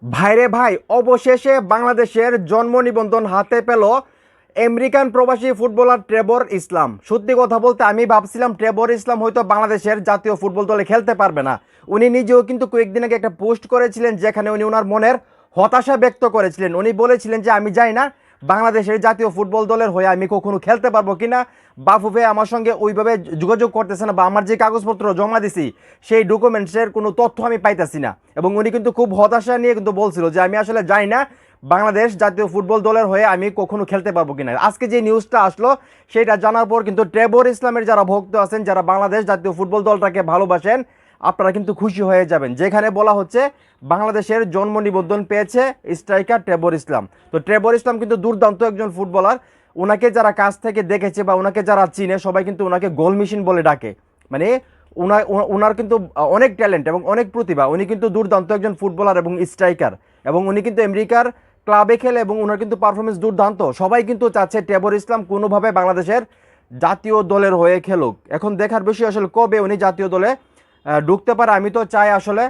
ভাইরে ভাই, অবশেষে বাংলাদেশের জন্ম নিবন্ধন হাতে পেল আমেরিকান প্রবাসী ফুটবলার ট্রেভর ইসলাম। সত্যি কথা বলতে আমি ভাবছিলাম ট্রেভর ইসলাম হয়তো বাংলাদেশের জাতীয় ফুটবল দলে খেলতে পারবে না। উনি নিজেও কিন্তু কয়েকদিন আগে একটা পোস্ট করেছিলেন যেখানে উনি ওনার মনের হতাশা ব্যক্ত করেছিলেন। উনি বলেছিলেন যে আমি জানি না বাংলাদেশের জাতীয় ফুটবল দলের হয়ে আমি কখনো খেলতে পারবো কিনা। বাফুফে আমার সঙ্গে ওইভাবে যোগাযোগ করতেছে না, বা আমার যে কাগজপত্র জমা দিছি সেই ডকুমেন্টসের কোনো তথ্য আমি পাইতেছি না। এবং উনি কিন্তু খুব হতাশা নিয়ে কিন্তু বলছিল যে আমি আসলে জানি না বাংলাদেশ জাতীয় ফুটবল দলের হয়ে আমি কখনো খেলতে পারবো কিনা। আজকে যে নিউজটা আসলো সেটা জানার পর কিন্তু ট্রেভর ইসলামের যারা ভক্ত আছেন, যারা বাংলাদেশ জাতীয় ফুটবল দলটাকে ভালোবাসেন, আপনারা কিন্তু খুশি হয়ে যাবেন। যেখানে বলা হচ্ছে বাংলাদেশের জন্ম নিবন্ধন পেয়েছে স্ট্রাইকার ট্রেভর ইসলাম। তো ট্রেভর ইসলাম কিন্তু দুর্দান্ত একজন ফুটবলার। ওনাকে যারা কাছ থেকে দেখেছে বা ওনাকে যারা চিনে সবাই কিন্তু ওনাকে গোল মেশিন বলে ডাকে। মানে ওনার কিন্তু অনেক ট্যালেন্ট এবং অনেক প্রতিভা। উনি কিন্তু দুর্দান্ত একজন ফুটবলার এবং স্ট্রাইকার, এবং উনি কিন্তু আমেরিকার ক্লাবে খেলে এবং ওনার কিন্তু পারফরমেন্স দুর্দান্ত। সবাই কিন্তু চাচ্ছে ট্রেভর ইসলাম কোনোভাবে বাংলাদেশের জাতীয় দলের হয়ে খেলুক। এখন দেখার বিষয় আসলে কবে উনি জাতীয় দলে ঢুকতে পারে। আমি তো চাই আসলে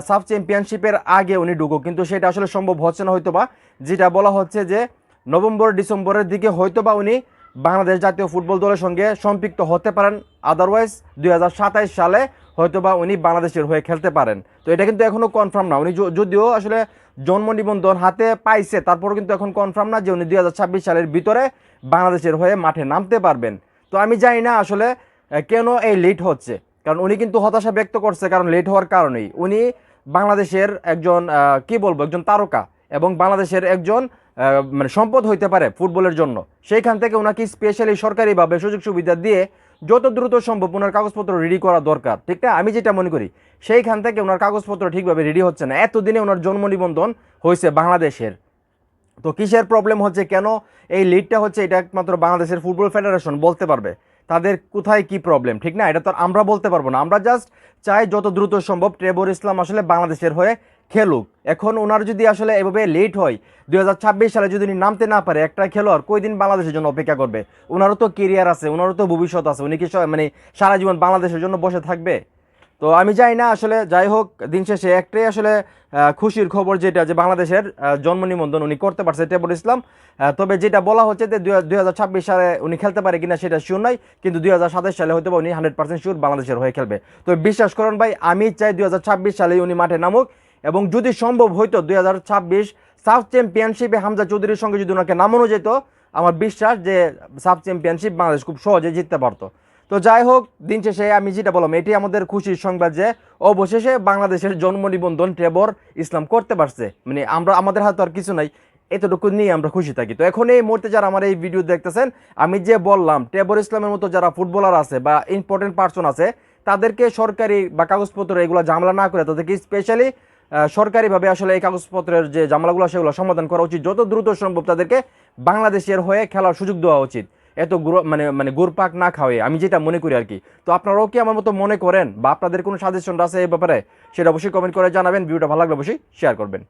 সাফ চ্যাম্পিয়নশিপের আগে উনি ঢুকুক, কিন্তু সেটা আসলে সম্ভব হচ্ছে না হয়তো বা। যেটা বলা হচ্ছে যে নভেম্বর ডিসেম্বরের দিকে হয়তো বা উনি বাংলাদেশ জাতীয় ফুটবল দলের সঙ্গে সম্পৃক্ত হতে পারেন। আদারওয়াইজ 2027 সালে হয়তো বা উনি বাংলাদেশের হয়ে খেলতে পারেন। তো এটা কিন্তু এখনও কনফার্ম না। উনি যদিও আসলে জন্ম নিবন্ধন হাতে পাইছে, তারপরও কিন্তু এখন কনফার্ম না যে উনি 2026 সালের ভিতরে বাংলাদেশের হয়ে মাঠে নামতে পারবেন। তো আমি জানি না আসলে কেন এই লেট হচ্ছে, কারণ উনি কিন্তু হতাশা ব্যক্ত করছে, কারণ লেট হওয়ার কারণেই। উনি বাংলাদেশের একজন কি বলবো, একজন তারকা এবং বাংলাদেশের একজন মানে সম্পদ হইতে পারে ফুটবলের জন্য। সেইখান থেকে ওনাকে স্পেশালি সরকারিভাবে সুযোগ সুবিধা দিয়ে যত দ্রুত সম্ভব ওনার কাগজপত্র রেডি করা দরকার, ঠিক না? আমি যেটা মনে করি সেইখান থেকে ওনার কাগজপত্র ঠিকভাবে রেডি হচ্ছে না। এতদিনে ওনার জন্ম নিবন্ধন হয়েছে বাংলাদেশের। তো কিসের প্রবলেম হচ্ছে, কেন এই লিডটা হচ্ছে, এটা একমাত্র বাংলাদেশের ফুটবল ফেডারেশন বলতে পারবে তাদের কোথায় কি প্রবলেম, ঠিক না? এটা তো আমরা বলতে পারবো না। আমরা জাস্ট চাই যত দ্রুত সম্ভব ট্রেভর ইসলাম আসলে বাংলাদেশের হয়ে খেলুক। এখন ওনার যদি আসলে এভাবে লেট হয়, 2026 সালে যদি উনি নামতে না পারে, একটা খেলোয়াড় কয়দিন বাংলাদেশের জন্য অপেক্ষা করবে? ওনারও তো কেরিয়ার আছে, ওনারও তো ভবিষ্যৎ আছে। উনি কি মানে সারা জীবন বাংলাদেশের জন্য বসে থাকবে? তো আমি জানি না আসলে। যাই হোক, দিন শেষে একটাই আসলে খুশির খবর, যেটা যে বাংলাদেশের জন্ম নিবন্ধন উনি করতে পারছে ট্রেভর ইসলাম। তবে যেটা বলা হচ্ছে যে 2026 সালে উনি খেলতে পারে কিনা সেটা শিওর নাই, কিন্তু 2027 সালে হয়তো উনি 100% শিওর বাংলাদেশের হয়ে খেলবে। তো বিশ্বাস করুন ভাই, আমি চাই 2026 সালেই উনি মাঠে নামুক, এবং যদি সম্ভব হয়তো 2026 সাফ চ্যাম্পিয়নশিপে হামজা চৌধুরীর সঙ্গে যদি ওনাকে নামানো যেত, আমার বিশ্বাস যে সাফ চ্যাম্পিয়নশিপ বাংলাদেশ খুব সহজে জিততে পারতো। তো যাই হোক, দিন শেষে আমি যেটা বললাম এটি আমাদের খুশির সংবাদ যে অবশেষে বাংলাদেশের জন্ম নিবন্ধন ট্রেভর ইসলাম করতে পারছে। মানে আমাদের হাতে আর কিছু নাই, এতটুকু নিয়ে আমরা খুশি থাকি। তো এখন এই মুহূর্তে যারা আমার এই ভিডিও দেখতেছেন, আমি যে বললাম ট্রেভর ইসলামের মতো যারা ফুটবলার আছে বা ইম্পর্টেন্ট পার্সন আছে, তাদেরকে সরকারি বা কাগজপত্র এগুলো ঝামেলা না করে তাদেরকে স্পেশালি সরকারিভাবে আসলে এই কাগজপত্রের যে ঝামেলাগুলো সেগুলো সমাধান করা উচিত। যত দ্রুত সম্ভব তাদেরকে বাংলাদেশের হয়ে খেলার সুযোগ দেওয়া উচিত, এত মানে মানে গুরপাক না খাওয়ে, আমি যেটা মনে করি আর কি। তো আপনারাও কি আমার মতো মনে করেন, বা আপনাদের কোনো সাজেশন আছে এই ব্যাপারে, সেটা অবশ্যই কমেন্ট করে জানাবেন। ভিডিওটা ভালো লাগলে অবশ্যই শেয়ার করবেন।